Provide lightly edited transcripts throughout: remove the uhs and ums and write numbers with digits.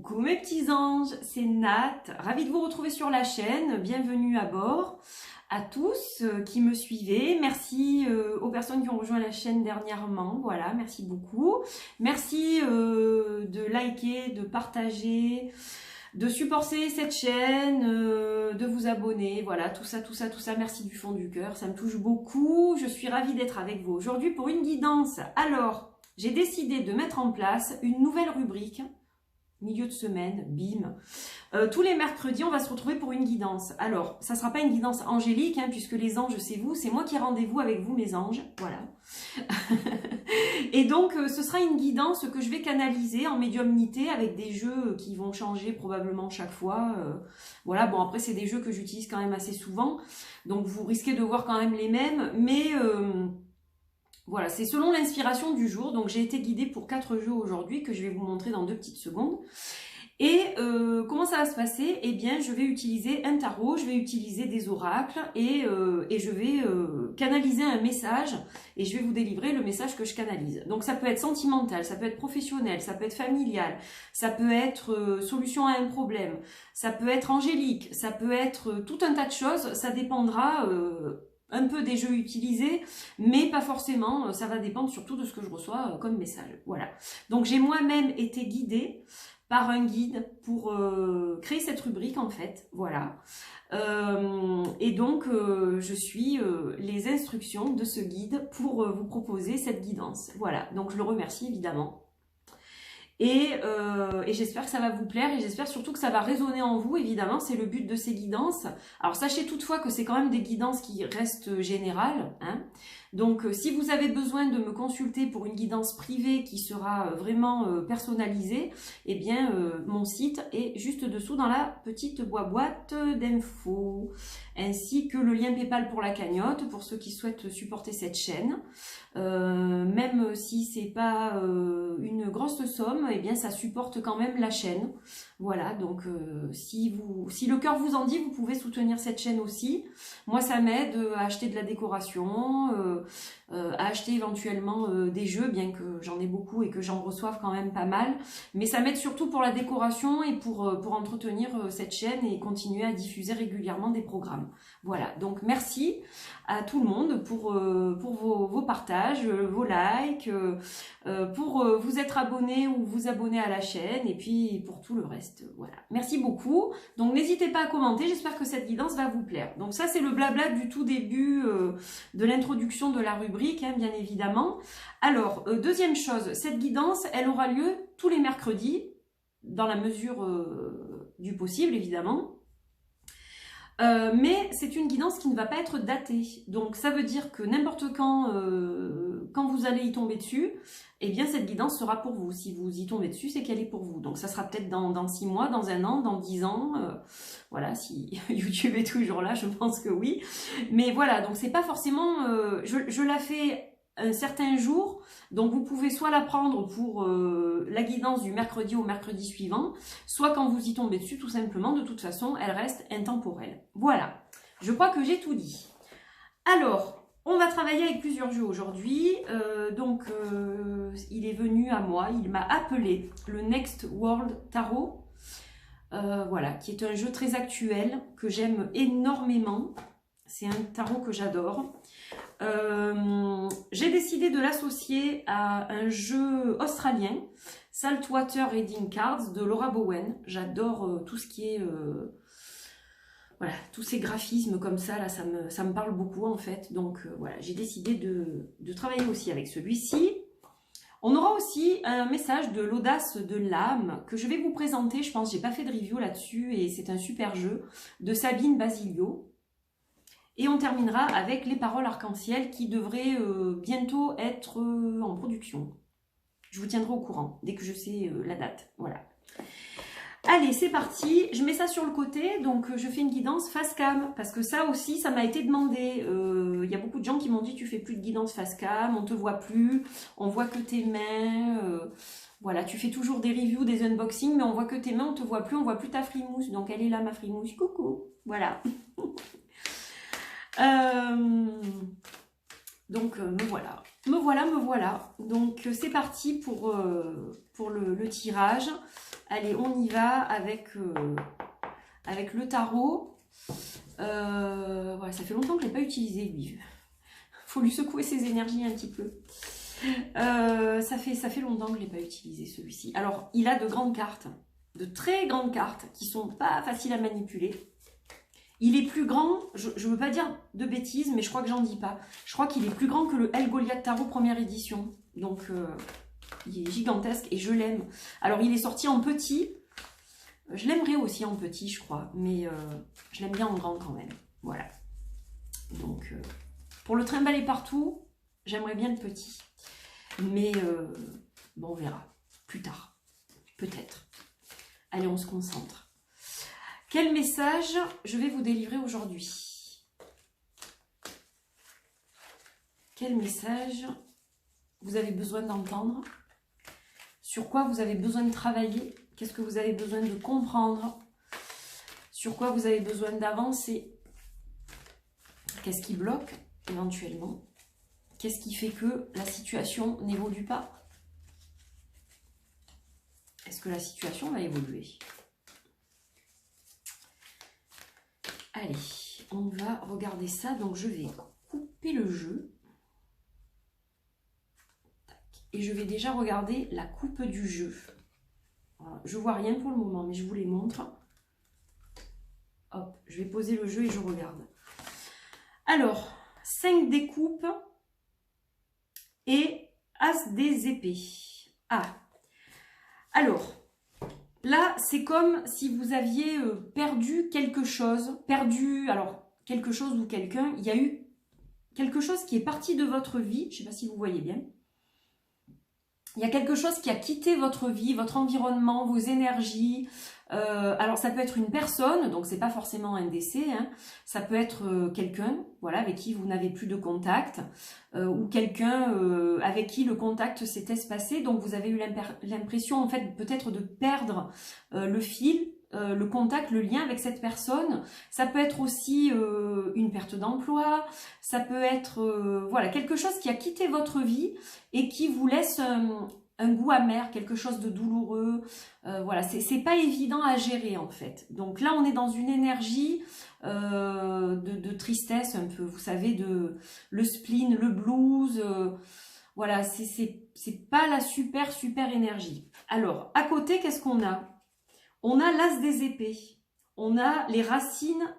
Coucou mes petits anges, c'est Nat, ravie de vous retrouver sur la chaîne, bienvenue à bord à tous qui me suivez, merci aux personnes qui ont rejoint la chaîne dernièrement, voilà, merci beaucoup, merci de liker, de partager, de supporter cette chaîne, de vous abonner, voilà, tout ça, merci du fond du cœur, ça me touche beaucoup, je suis ravie d'être avec vous aujourd'hui pour une guidance. Alors, j'ai décidé de mettre en place une nouvelle rubrique, milieu de semaine, bim. Tous les mercredis, on va se retrouver pour une guidance. Alors, ça ne sera pas une guidance angélique, hein, puisque les anges, c'est vous, c'est moi qui ai rendez-vous avec vous, mes anges, voilà. Et donc, ce sera une guidance que je vais canaliser en médiumnité avec des jeux qui vont changer probablement chaque fois. Voilà, bon, après, c'est des jeux que j'utilise quand même assez souvent, donc vous risquez de voir quand même les mêmes, mais... voilà, c'est selon l'inspiration du jour, donc j'ai été guidée pour 4 jeux aujourd'hui que je vais vous montrer dans 2 petites secondes. Et comment ça va se passer? Eh bien, je vais utiliser un tarot, je vais utiliser des oracles et je vais canaliser un message et je vais vous délivrer le message que je canalise. Donc ça peut être sentimental, ça peut être professionnel, ça peut être familial, ça peut être solution à un problème, ça peut être angélique, ça peut être tout un tas de choses, ça dépendra... un peu des jeux utilisés, mais pas forcément, ça va dépendre surtout de ce que je reçois comme message. Voilà. Donc j'ai moi-même été guidée par un guide pour créer cette rubrique en fait. Voilà. Et donc je suis les instructions de ce guide pour vous proposer cette guidance. Voilà. Donc je le remercie évidemment. Et j'espère que ça va vous plaire et j'espère surtout que ça va résonner en vous, évidemment, c'est le but de ces guidances. Alors sachez toutefois que c'est quand même des guidances qui restent générales, hein. Donc si vous avez besoin de me consulter pour une guidance privée qui sera vraiment personnalisée, eh bien mon site est juste dessous dans la petite boîte d'infos, ainsi que le lien PayPal pour la cagnotte, pour ceux qui souhaitent supporter cette chaîne. Même si c'est pas une grosse somme, eh bien ça supporte quand même la chaîne. Voilà, donc si le cœur vous en dit, vous pouvez soutenir cette chaîne aussi. Moi, ça m'aide à acheter de la décoration, à acheter éventuellement des jeux, bien que j'en ai beaucoup et que j'en reçoive quand même pas mal. Mais ça m'aide surtout pour la décoration et pour entretenir cette chaîne et continuer à diffuser régulièrement des programmes. Voilà, donc merci à tout le monde pour vos partages, vos likes, pour vous être abonné ou vous abonner à la chaîne et puis pour tout le reste. Voilà, merci beaucoup. Donc n'hésitez pas à commenter, j'espère que cette guidance va vous plaire. Donc ça c'est le blabla du tout début de l'introduction de la rubrique, hein, bien évidemment. Alors, deuxième chose, cette guidance, elle aura lieu tous les mercredis, dans la mesure du possible évidemment. Mais c'est une guidance qui ne va pas être datée, donc ça veut dire que n'importe quand vous allez y tomber dessus, eh bien cette guidance sera pour vous. Si vous y tombez dessus, c'est qu'elle est pour vous. Donc ça sera peut-être dans 6 mois, dans 1 an, dans 10 ans, voilà, si YouTube est toujours là, je pense que oui. Mais voilà, donc c'est pas forcément, je la fais un certain jour, donc vous pouvez soit la prendre pour la guidance du mercredi au mercredi suivant, soit quand vous y tombez dessus, tout simplement, de toute façon, elle reste intemporelle. Voilà, je crois que j'ai tout dit. Alors, on va travailler avec plusieurs jeux aujourd'hui, il est venu à moi, il m'a appelé le Next World Tarot, voilà, qui est un jeu très actuel, que j'aime énormément, c'est un tarot que j'adore. J'ai décidé de l'associer à un jeu australien, Saltwater Reading Cards de Laura Bowen. J'adore tout ce qui est voilà, tous ces graphismes comme ça, là, ça me parle beaucoup en fait. Donc voilà, j'ai décidé de travailler aussi avec celui-ci. On aura aussi un message de l'audace de l'âme que je vais vous présenter. Je pense que j'ai pas fait de review là-dessus et c'est un super jeu de Sabine Basilio. Et on terminera avec les paroles arc-en-ciel qui devraient bientôt être en production. Je vous tiendrai au courant dès que je sais la date. Voilà. Allez, c'est parti. Je mets ça sur le côté. Donc, je fais une guidance face cam. Parce que ça aussi, ça m'a été demandé. Il y a beaucoup de gens qui m'ont dit tu fais plus de guidance face cam, on te voit plus, on voit que tes mains. Voilà, tu fais toujours des reviews, des unboxings, mais on voit que tes mains, on te voit plus ta frimousse. Donc, elle est là, ma frimousse. Coucou. Voilà. Donc me voilà, me voilà, me voilà. Donc c'est parti pour le tirage. Allez, on y va avec le tarot. Voilà, ça fait longtemps que je ne l'ai pas utilisé, lui. Faut lui secouer ses énergies un petit peu. Ça fait longtemps que je ne l'ai pas utilisé, celui-ci. Alors, il a de grandes cartes, de très grandes cartes, qui sont pas faciles à manipuler. Il est plus grand, je ne veux pas dire de bêtises, mais je crois que j'en dis pas. Je crois qu'il est plus grand que le El Goliath Tarot première édition. Donc, il est gigantesque et je l'aime. Alors, il est sorti en petit. Je l'aimerais aussi en petit, je crois. Mais je l'aime bien en grand quand même. Voilà. Donc, pour le trimballer partout, j'aimerais bien le petit. Mais, bon, on verra. Plus tard. Peut-être. Allez, on se concentre. Quel message je vais vous délivrer aujourd'hui? Quel message vous avez besoin d'entendre? Sur quoi vous avez besoin de travailler? Qu'est-ce que vous avez besoin de comprendre? Sur quoi vous avez besoin d'avancer? Qu'est-ce qui bloque éventuellement? Qu'est-ce qui fait que la situation n'évolue pas? Est-ce que la situation va évoluer? Allez, on va regarder ça. Donc, je vais couper le jeu. Et je vais déjà regarder la coupe du jeu. Voilà, je vois rien pour le moment, mais je vous les montre. Hop, je vais poser le jeu et je regarde. Alors, 5 des coupes et As des épées. Ah, alors... Là, c'est comme si vous aviez perdu quelque chose, alors quelque chose ou quelqu'un, il y a eu quelque chose qui est parti de votre vie, je ne sais pas si vous voyez bien. Il y a quelque chose qui a quitté votre vie, votre environnement, vos énergies. Alors ça peut être une personne, donc c'est pas forcément un décès, hein. Ça peut être quelqu'un, voilà, avec qui vous n'avez plus de contact, ou quelqu'un avec qui le contact s'est espacé, donc vous avez eu l'impression en fait peut-être de perdre le fil, le contact, le lien avec cette personne. Ça peut être aussi une perte d'emploi, ça peut être voilà, quelque chose qui a quitté votre vie et qui vous laisse un goût amer, quelque chose de douloureux. Voilà, c'est pas évident à gérer en fait. Donc là, on est dans une énergie de tristesse un peu, vous savez, de le spleen, le blues. Voilà, c'est pas la super énergie. Alors, à côté, qu'est-ce qu'on a? On a l'As des épées. On a les racines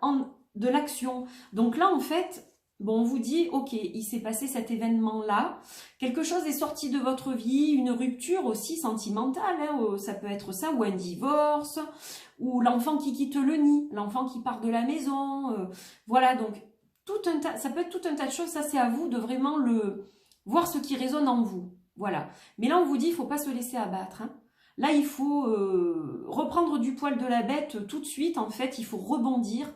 de l'action. Donc là, en fait, bon, on vous dit, ok, il s'est passé cet événement-là. Quelque chose est sorti de votre vie, une rupture aussi sentimentale. Hein, ça peut être ça, ou un divorce, ou l'enfant qui quitte le nid, l'enfant qui part de la maison. Voilà, donc ça peut être tout un tas de choses. Ça, c'est à vous de vraiment voir ce qui résonne en vous. Voilà. Mais là, on vous dit, il ne faut pas se laisser abattre. Hein. Là, il faut reprendre du poil de la bête tout de suite. En fait, il faut rebondir.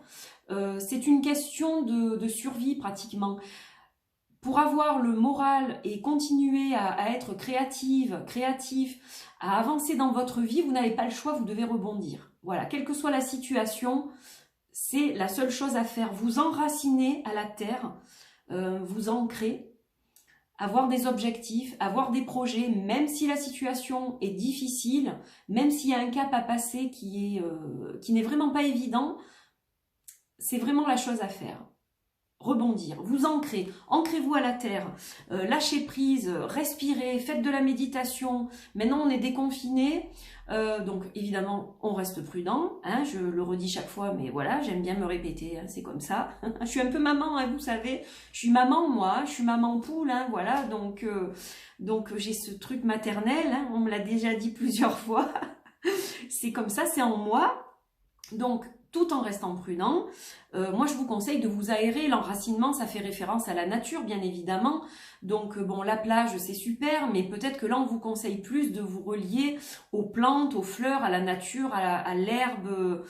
C'est une question de survie pratiquement. Pour avoir le moral et continuer à être créatif, à avancer dans votre vie, vous n'avez pas le choix, vous devez rebondir. Voilà, quelle que soit la situation, c'est la seule chose à faire. Vous enraciner à la terre, vous ancrer. Avoir des objectifs, avoir des projets, même si la situation est difficile, même s'il y a un cap à passer qui n'est vraiment pas évident, c'est vraiment la chose à faire. Rebondir, vous ancrez-vous à la terre, lâchez prise, respirez, faites de la méditation. Maintenant, on est déconfiné, donc évidemment, on reste prudent. Hein, je le redis chaque fois, mais voilà, j'aime bien me répéter, hein, c'est comme ça. Je suis un peu maman, hein, vous savez. Je suis maman, moi, je suis maman poule, hein, voilà. Donc j'ai ce truc maternel, hein, on me l'a déjà dit plusieurs fois. C'est comme ça, c'est en moi. Donc, tout en restant prudent. Moi, je vous conseille de vous aérer. L'enracinement, ça fait référence à la nature, bien évidemment. Donc, bon, la plage, c'est super, mais peut-être que là, on vous conseille plus de vous relier aux plantes, aux fleurs, à la nature, à l'herbe,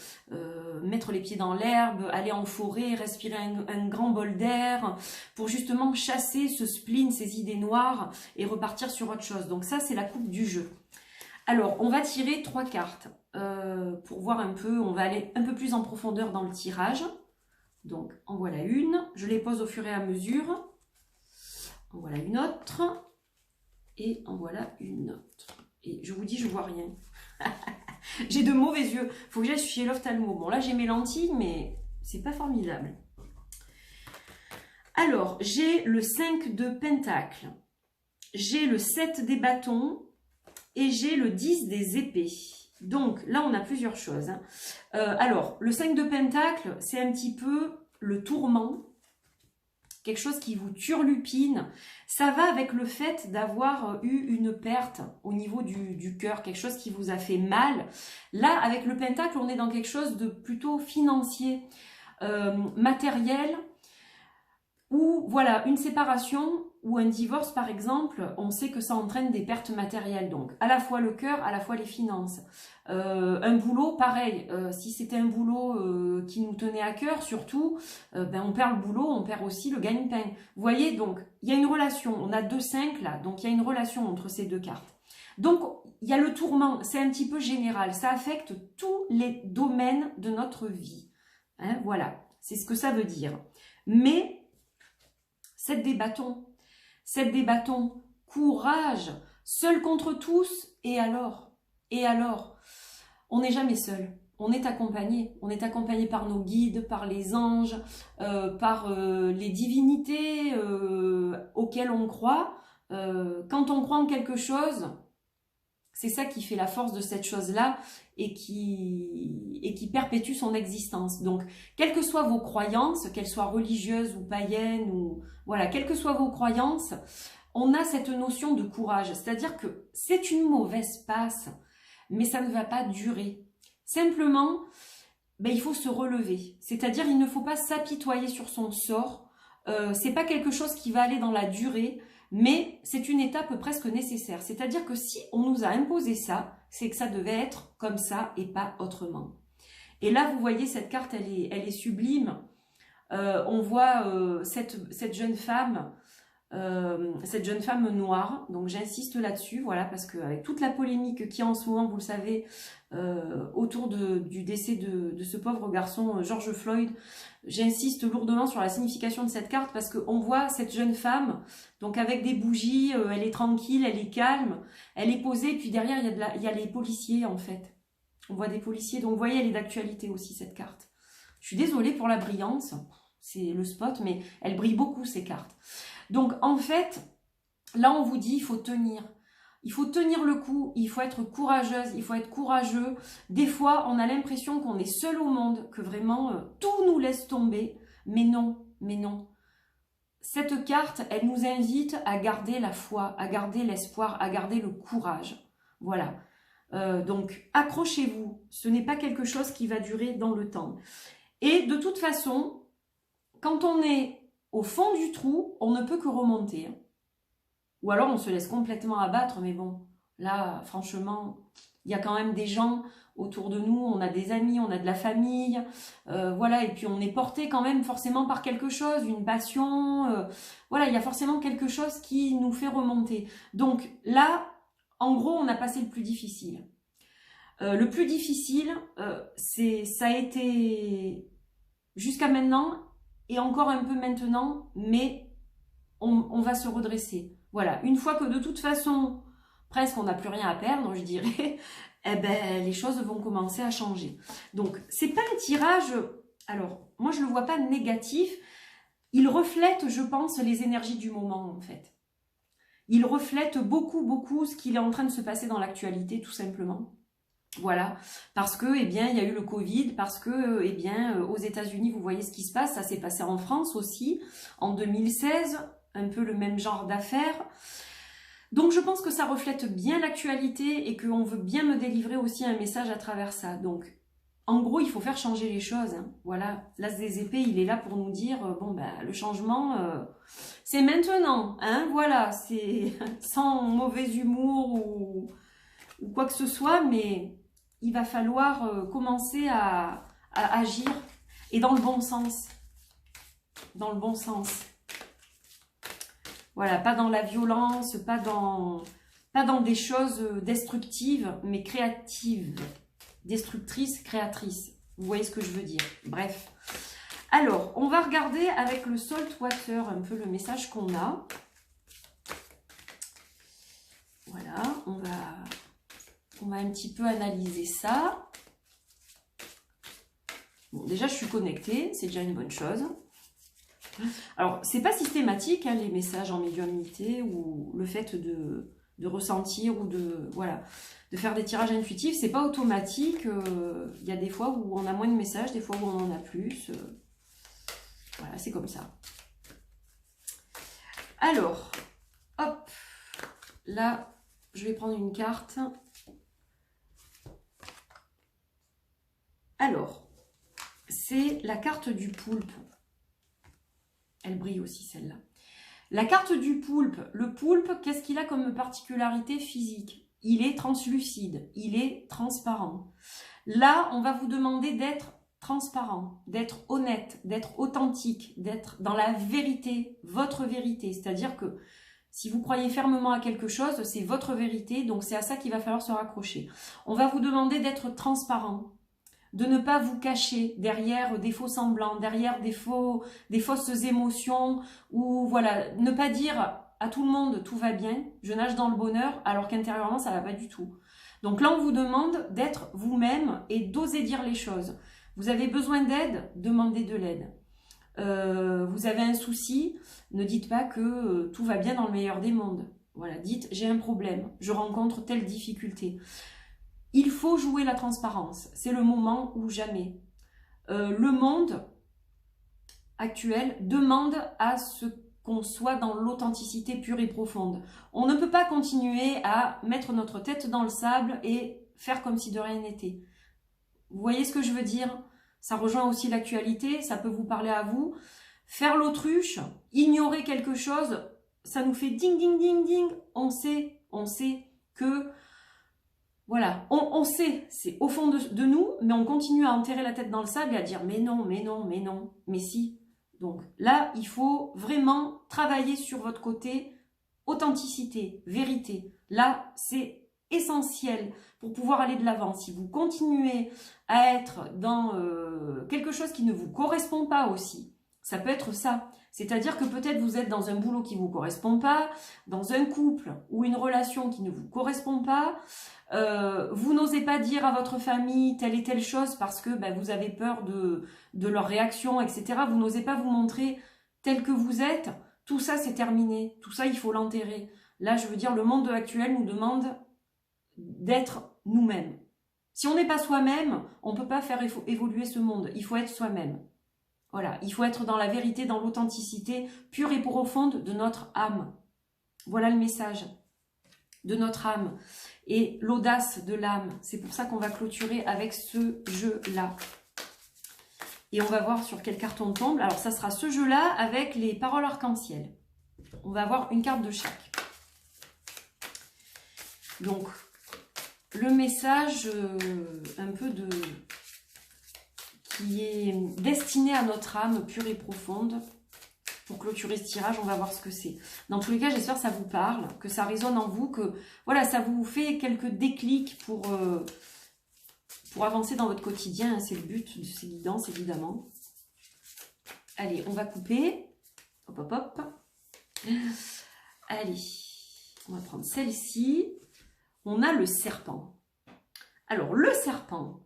mettre les pieds dans l'herbe, aller en forêt, respirer un grand bol d'air, pour justement chasser ce spleen, ces idées noires, et repartir sur autre chose. Donc ça, c'est la coupe du jeu. Alors, on va tirer 3 cartes pour voir un peu, on va aller un peu plus en profondeur dans le tirage. Donc, en voilà une. Je les pose au fur et à mesure. En voilà une autre. Et en voilà une autre. Et je vous dis, je vois rien. J'ai de mauvais yeux. Faut que j'aille chez l'ophtalmo. Bon, là, j'ai mes lentilles, mais c'est pas formidable. Alors, j'ai le 5 de pentacle. J'ai le 7 des bâtons. Et j'ai le 10 des épées. Donc, là, on a plusieurs choses. Hein. Alors, le 5 de pentacle, c'est un petit peu le tourment. Quelque chose qui vous turlupine. Ça va avec le fait d'avoir eu une perte au niveau du cœur, quelque chose qui vous a fait mal. Là, avec le pentacle, on est dans quelque chose de plutôt financier, matériel, ou voilà, une séparation ou un divorce par exemple, on sait que ça entraîne des pertes matérielles, donc à la fois le cœur, à la fois les finances. Un boulot, pareil, si c'était un boulot qui nous tenait à cœur, surtout, ben on perd le boulot, on perd aussi le gagne-pain. Vous voyez, donc il y a une relation, on a 2-5 là, donc il y a une relation entre ces deux cartes. Donc il y a le tourment, c'est un petit peu général, ça affecte tous les domaines de notre vie. Hein, voilà, c'est ce que ça veut dire. Mais 7 des bâtons, courage, seul contre tous, et alors, on n'est jamais seul, on est accompagné par nos guides, par les anges, par les divinités auxquelles on croit. Quand on croit en quelque chose, c'est ça qui fait la force de cette chose-là et qui perpétue son existence. Donc, quelles que soient vos croyances, qu'elles soient religieuses ou païennes, ou voilà, quelles que soient vos croyances, on a cette notion de courage. C'est-à-dire que c'est une mauvaise passe, mais ça ne va pas durer. Simplement, ben, il faut se relever. C'est-à-dire, il ne faut pas s'apitoyer sur son sort. C'est pas quelque chose qui va aller dans la durée, mais c'est une étape presque nécessaire. C'est-à-dire que si on nous a imposé ça, c'est que ça devait être comme ça et pas autrement. Et là, vous voyez, cette carte, elle est sublime. On voit cette jeune femme noire. Donc j'insiste là-dessus, voilà, parce qu'avec toute la polémique qu'il y a en ce moment, vous le savez, autour du décès de ce pauvre garçon George Floyd, j'insiste lourdement sur la signification de cette carte parce qu'on voit cette jeune femme, donc avec des bougies, elle est tranquille, elle est calme, elle est posée, puis derrière il y a les policiers en fait. On voit des policiers, donc vous voyez, elle est d'actualité aussi cette carte. Je suis désolée pour la brillance, c'est le spot, mais elle brille beaucoup ces cartes. Donc en fait, là on vous dit il faut tenir. Il faut tenir le coup, il faut être courageuse, il faut être courageux. Des fois, on a l'impression qu'on est seul au monde, que vraiment tout nous laisse tomber. Mais non, mais non. Cette carte, elle nous invite à garder la foi, à garder l'espoir, à garder le courage. Voilà. Donc accrochez-vous, ce n'est pas quelque chose qui va durer dans le temps. Et de toute façon, quand on est au fond du trou, on ne peut que remonter. Ou alors on se laisse complètement abattre, mais bon, là, franchement, il y a quand même des gens autour de nous, on a des amis, on a de la famille, voilà, et puis on est porté quand même forcément par quelque chose, une passion, voilà, il y a forcément quelque chose qui nous fait remonter. Donc là, en gros, on a passé le plus difficile. Le plus difficile, ça a été jusqu'à maintenant, et encore un peu maintenant, mais on va se redresser. Voilà, une fois que de toute façon, presque on n'a plus rien à perdre, je dirais, eh ben, les choses vont commencer à changer. Donc, c'est pas un tirage, alors, moi je le vois pas négatif, il reflète, je pense, les énergies du moment, en fait. Il reflète beaucoup, beaucoup ce qu'il est en train de se passer dans l'actualité, tout simplement. Voilà, parce que, eh bien, il y a eu le Covid, parce que, eh bien, aux États-Unis, vous voyez ce qui se passe, ça s'est passé en France aussi, en 2016, un peu le même genre d'affaires. Donc, je pense que ça reflète bien l'actualité et qu'on veut bien me délivrer aussi un message à travers ça. Donc, en gros, il faut faire changer les choses. Hein. Voilà, l'As des épées, il est là pour nous dire, bon, ben, le changement, c'est maintenant. Hein, voilà, c'est sans mauvais humour ou quoi que ce soit, mais il va falloir commencer à agir et dans le bon sens. Dans le bon sens. Voilà, pas dans la violence, pas dans des choses destructives, mais créatives. Destructrices, créatrices. Vous voyez ce que je veux dire. Bref. Alors, on va regarder avec le Salt Water un peu le message qu'on a. on va un petit peu analyser ça. Bon, déjà, je suis connectée, c'est déjà une bonne chose. Alors, c'est pas systématique, hein, les messages en médiumnité ou le fait de ressentir ou de faire des tirages intuitifs, c'est pas automatique. Il y a des fois où on a moins de messages, des fois où on en a plus. Voilà, c'est comme ça. Alors, hop, là, je vais prendre une carte. Alors, c'est la carte du poulpe. Elle brille aussi, celle-là. La carte du poulpe. Le poulpe, qu'est-ce qu'il a comme particularité physique? Il est translucide, il est transparent. Là, on va vous demander d'être transparent, d'être honnête, d'être authentique, d'être dans la vérité, votre vérité. C'est-à-dire que si vous croyez fermement à quelque chose, c'est votre vérité, donc c'est à ça qu'il va falloir se raccrocher. On va vous demander d'être transparent, de ne pas vous cacher derrière des faux semblants, derrière des fausses émotions, ou voilà, ne pas dire à tout le monde tout va bien, je nage dans le bonheur, alors qu'intérieurement ça va pas du tout. Donc là on vous demande d'être vous-même et d'oser dire les choses. Vous avez besoin d'aide, demandez de l'aide. Vous avez un souci, ne dites pas que tout va bien dans le meilleur des mondes. Voilà, dites j'ai un problème, je rencontre telle difficulté. Il faut jouer la transparence, c'est le moment ou jamais. Le monde actuel demande à ce qu'on soit dans l'authenticité pure et profonde. On ne peut pas continuer à mettre notre tête dans le sable et faire comme si de rien n'était. Vous voyez ce que je veux dire? Ça rejoint aussi l'actualité, ça peut vous parler à vous. Faire l'autruche, ignorer quelque chose, ça nous fait ding ding ding ding. On sait que... Voilà, on sait, c'est au fond de nous, mais on continue à enterrer la tête dans le sable et à dire mais non, mais non, mais non, mais si. Donc là, il faut vraiment travailler sur votre côté authenticité, vérité. Là, c'est essentiel pour pouvoir aller de l'avant. Si vous continuez à être dans quelque chose qui ne vous correspond pas aussi, ça peut être ça. C'est-à-dire que peut-être vous êtes dans un boulot qui ne vous correspond pas, dans un couple ou une relation qui ne vous correspond pas, vous n'osez pas dire à votre famille telle et telle chose parce que vous avez peur de leur réaction, etc. Vous n'osez pas vous montrer tel que vous êtes. Tout ça, c'est terminé. Tout ça, il faut l'enterrer. Là, je veux dire, le monde actuel nous demande d'être nous-mêmes. Si on n'est pas soi-même, on ne peut pas faire évoluer ce monde. Il faut être soi-même. Voilà, il faut être dans la vérité, dans l'authenticité pure et profonde de notre âme. Voilà le message de notre âme et l'audace de l'âme. C'est pour ça qu'on va clôturer avec ce jeu-là. Et on va voir sur quelle carte on tombe. Alors, ça sera ce jeu-là avec les paroles arc-en-ciel. On va avoir une carte de chaque. Donc, le message un peu qui est destiné à notre âme pure et profonde. Pour clôturer ce tirage, on va voir ce que c'est. Dans tous les cas, j'espère que ça vous parle, que ça résonne en vous, que voilà, ça vous fait quelques déclics pour avancer dans votre quotidien. C'est le but de ces guidances, évidemment. Allez, on va couper. Hop, hop, hop. Allez, on va prendre celle-ci. On a le serpent. Alors, le serpent,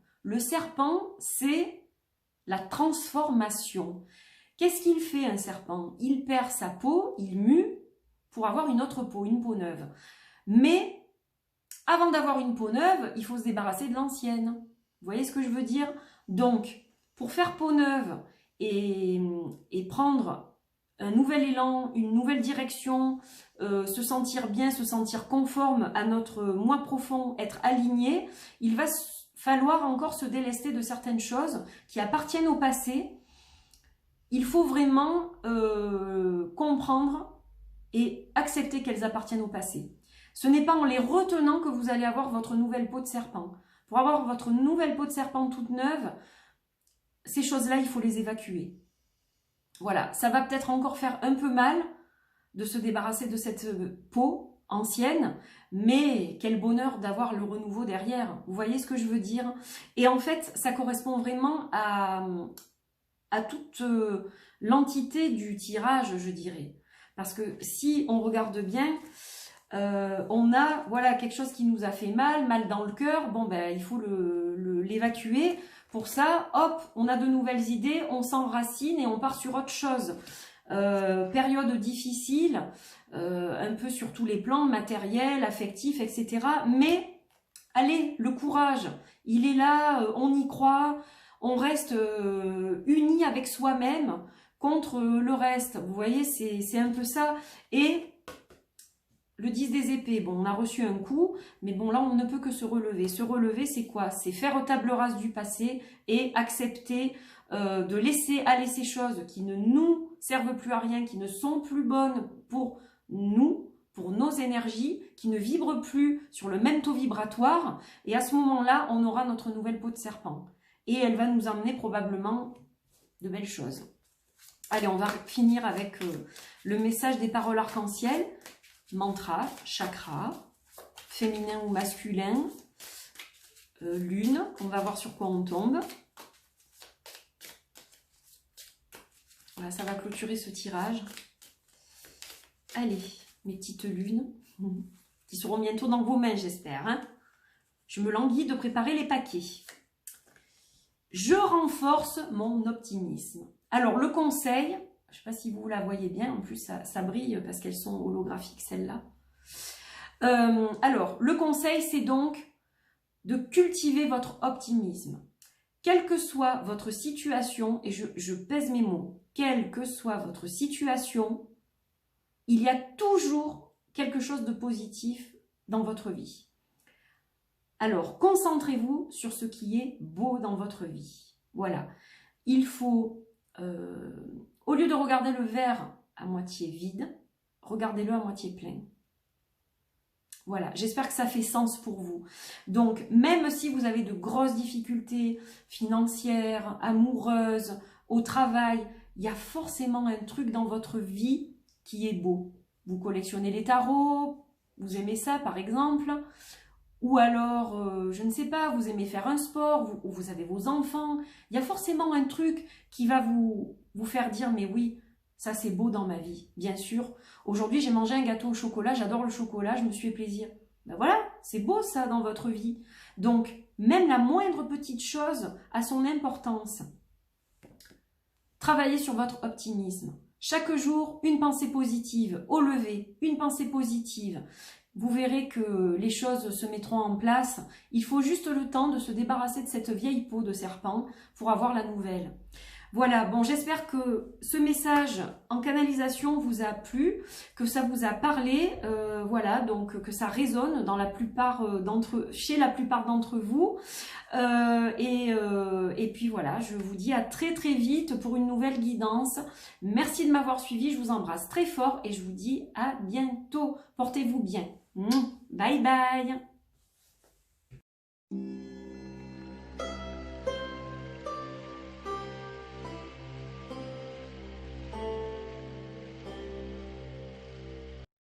c'est la transformation. Qu'est-ce qu'il fait, un serpent? Il perd sa peau, il mue pour avoir une autre peau, une peau neuve. Mais avant d'avoir une peau neuve, il faut se débarrasser de l'ancienne. Vous voyez ce que je veux dire? Donc, pour faire peau neuve et prendre un nouvel élan, une nouvelle direction, se sentir bien, se sentir conforme à notre moi profond, être aligné, il va falloir encore se délester de certaines choses qui appartiennent au passé. Il faut vraiment comprendre et accepter qu'elles appartiennent au passé. Ce n'est pas en les retenant que vous allez avoir votre nouvelle peau de serpent. Pour avoir votre nouvelle peau de serpent toute neuve, ces choses-là, il faut les évacuer. Voilà, ça va peut-être encore faire un peu mal de se débarrasser de cette peau ancienne, mais quel bonheur d'avoir le renouveau derrière. Vous voyez ce que je veux dire? Et en fait, ça correspond vraiment à toute l'entité du tirage, je dirais. Parce que si on regarde bien, on a voilà quelque chose qui nous a fait mal dans le cœur, bon ben il faut l'évacuer. Pour ça, hop, on a de nouvelles idées, on s'enracine et on part sur autre chose. Période difficile, un peu sur tous les plans, matériel, affectif, etc. Mais allez, le courage, il est là, on y croit, on reste unis avec soi-même contre le reste. Vous voyez, c'est un peu ça. Et le 10 des épées, bon, on a reçu un coup, mais bon, là, on ne peut que se relever. Se relever, c'est quoi? C'est faire table rase du passé et accepter de laisser aller ces choses qui ne nous servent plus à rien, qui ne sont plus bonnes pour nous, pour nos énergies, qui ne vibrent plus sur le même taux vibratoire. Et à ce moment-là, on aura notre nouvelle peau de serpent. Et elle va nous emmener probablement de belles choses. Allez, on va finir avec le message des paroles arc-en-ciel. Mantra, chakra, féminin ou masculin, lune, on va voir sur quoi on tombe. Voilà, ça va clôturer ce tirage. Allez, mes petites lunes, qui seront bientôt dans vos mains, j'espère. Hein. Je me languis de préparer les paquets. Je renforce mon optimisme. Alors, le conseil... Je ne sais pas si vous la voyez bien, en plus ça brille parce qu'elles sont holographiques celles-là. Alors, le conseil, c'est donc de cultiver votre optimisme. Quelle que soit votre situation, et je pèse mes mots, quelle que soit votre situation, il y a toujours quelque chose de positif dans votre vie. Alors, concentrez-vous sur ce qui est beau dans votre vie. Voilà, il faut... au lieu de regarder le verre à moitié vide, regardez-le à moitié plein. Voilà, j'espère que ça fait sens pour vous. Donc, même si vous avez de grosses difficultés financières, amoureuses, au travail, il y a forcément un truc dans votre vie qui est beau. Vous collectionnez les tarots, vous aimez ça par exemple, ou alors, je ne sais pas, vous aimez faire un sport, vous avez vos enfants. Il y a forcément un truc qui va vous faire dire, mais oui, ça c'est beau dans ma vie, bien sûr. Aujourd'hui, j'ai mangé un gâteau au chocolat, j'adore le chocolat, je me suis fait plaisir. Ben voilà, c'est beau ça dans votre vie. Donc, même la moindre petite chose a son importance. Travaillez sur votre optimisme. Chaque jour, une pensée positive, au lever, une pensée positive. Vous verrez que les choses se mettront en place. Il faut juste le temps de se débarrasser de cette vieille peau de serpent pour avoir la nouvelle. Voilà, bon, j'espère que ce message en canalisation vous a plu, que ça vous a parlé, voilà, donc que ça résonne dans la plupart chez la plupart d'entre vous. Et puis voilà, je vous dis à très très vite pour une nouvelle guidance. Merci de m'avoir suivi, je vous embrasse très fort et je vous dis à bientôt. Portez-vous bien. Bye bye.